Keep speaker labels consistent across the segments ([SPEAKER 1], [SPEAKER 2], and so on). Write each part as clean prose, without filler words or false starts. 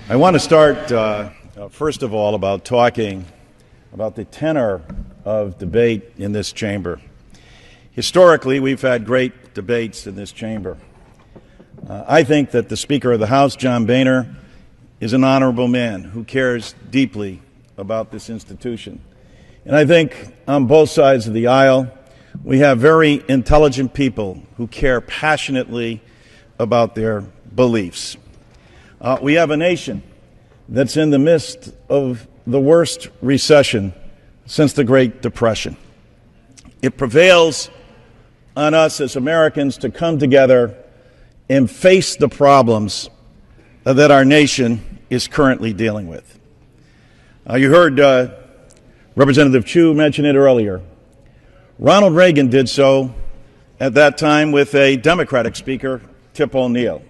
[SPEAKER 1] I want to start, first of all, about talking about the tenor of debate in this chamber. Historically, we've had great debates in this chamber. I think that the Speaker of the House, John Boehner, is an honorable man who cares deeply about this institution. And I think on both sides of the aisle, we have very intelligent people who care passionately about their beliefs. We have a nation that's in the midst of the worst recession since the Great Depression. It prevails on us as Americans to come together and face the problems that our nation is currently dealing with. You heard Representative Chu mention it earlier. Ronald Reagan did so at that time with a Democratic Speaker, Tip O'Neill.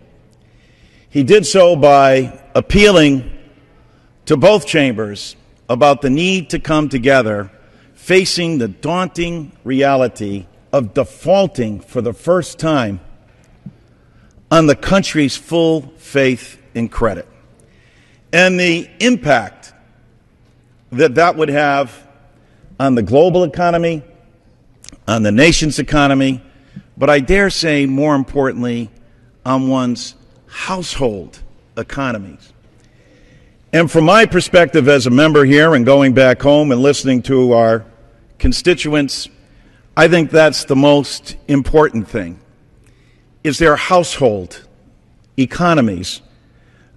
[SPEAKER 1] He did so by appealing to both chambers about the need to come together, facing the daunting reality of defaulting for the first time on the country's full faith and credit, and the impact that that would have on the global economy, on the nation's economy, but I dare say more importantly, on one's household economies. And from my perspective as a member here and going back home and listening to our constituents, I think that's the most important thing, is their household economies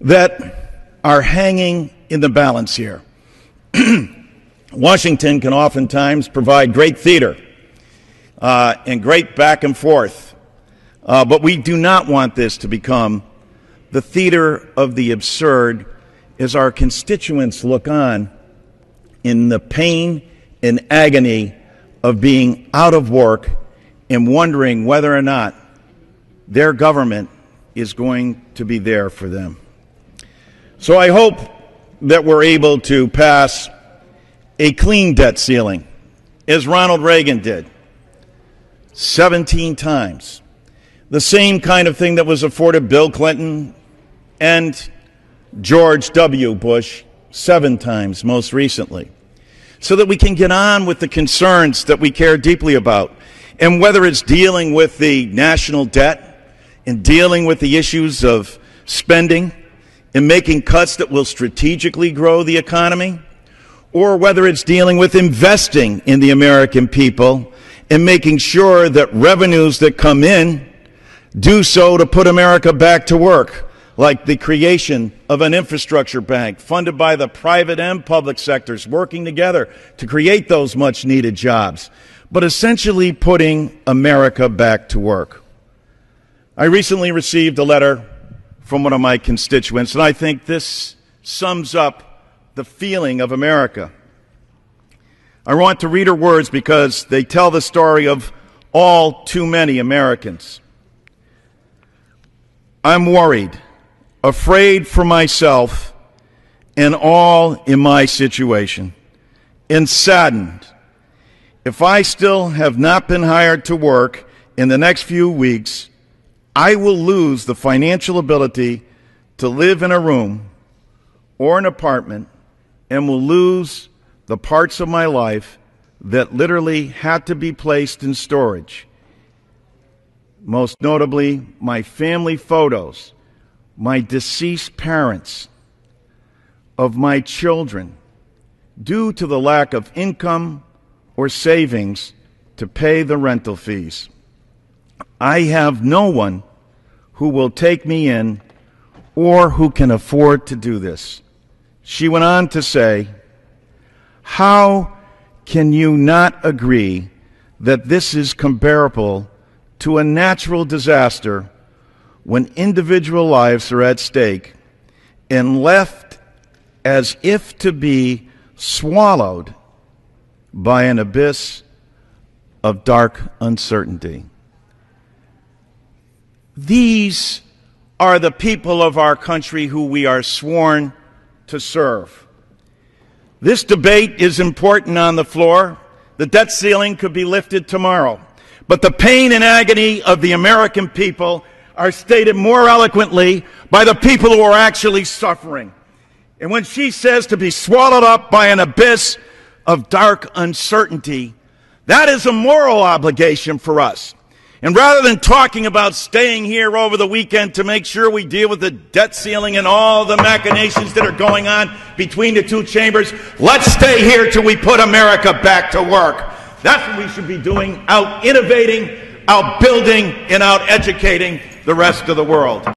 [SPEAKER 1] that are hanging in the balance here. Washington can oftentimes provide great theater and great back and forth, but we do not want this to become the theater of the absurd as our constituents look on in the pain and agony of being out of work and wondering whether or not their government is going to be there for them. So I hope that we're able to pass a clean debt ceiling, as Ronald Reagan did 17 times. The same kind of thing that was afforded Bill Clinton and George W. Bush 7 times most recently, so that we can get on with the concerns that we care deeply about. And whether it's dealing with the national debt and dealing with the issues of spending and making cuts that will strategically grow the economy, or whether it's dealing with investing in the American people and making sure that revenues that come in do so to put America back to work, like the creation of an infrastructure bank funded by the private and public sectors working together to create those much-needed jobs, but essentially putting America back to work. I recently received a letter from one of my constituents, and I think this sums up the feeling of America. I want to read her words because they tell the story of all too many Americans. I'm worried, afraid for myself and all in my situation, and saddened. If I still have not been hired to work in the next few weeks, I will lose the financial ability to live in a room or an apartment, and will lose the parts of my life that literally had to be placed in storage. Most notably, my family photos, my deceased parents, of my children, due to the lack of income or savings to pay the rental fees. I have no one who will take me in or who can afford to do this. She went on to say, how can you not agree that this is comparable to a natural disaster when individual lives are at stake and left as if to be swallowed by an abyss of dark uncertainty? These are the people of our country who we are sworn to serve. This debate is important on the floor. The debt ceiling could be lifted tomorrow. But the pain and agony of the American people are stated more eloquently by the people who are actually suffering. And when she says to be swallowed up by an abyss of dark uncertainty, that is a moral obligation for us. And rather than talking about staying here over the weekend to make sure we deal with the debt ceiling and all the machinations that are going on between the two chambers, let's stay here till we put America back to work. That's what we should be doing, out innovating, out building, and out educating the rest of the world.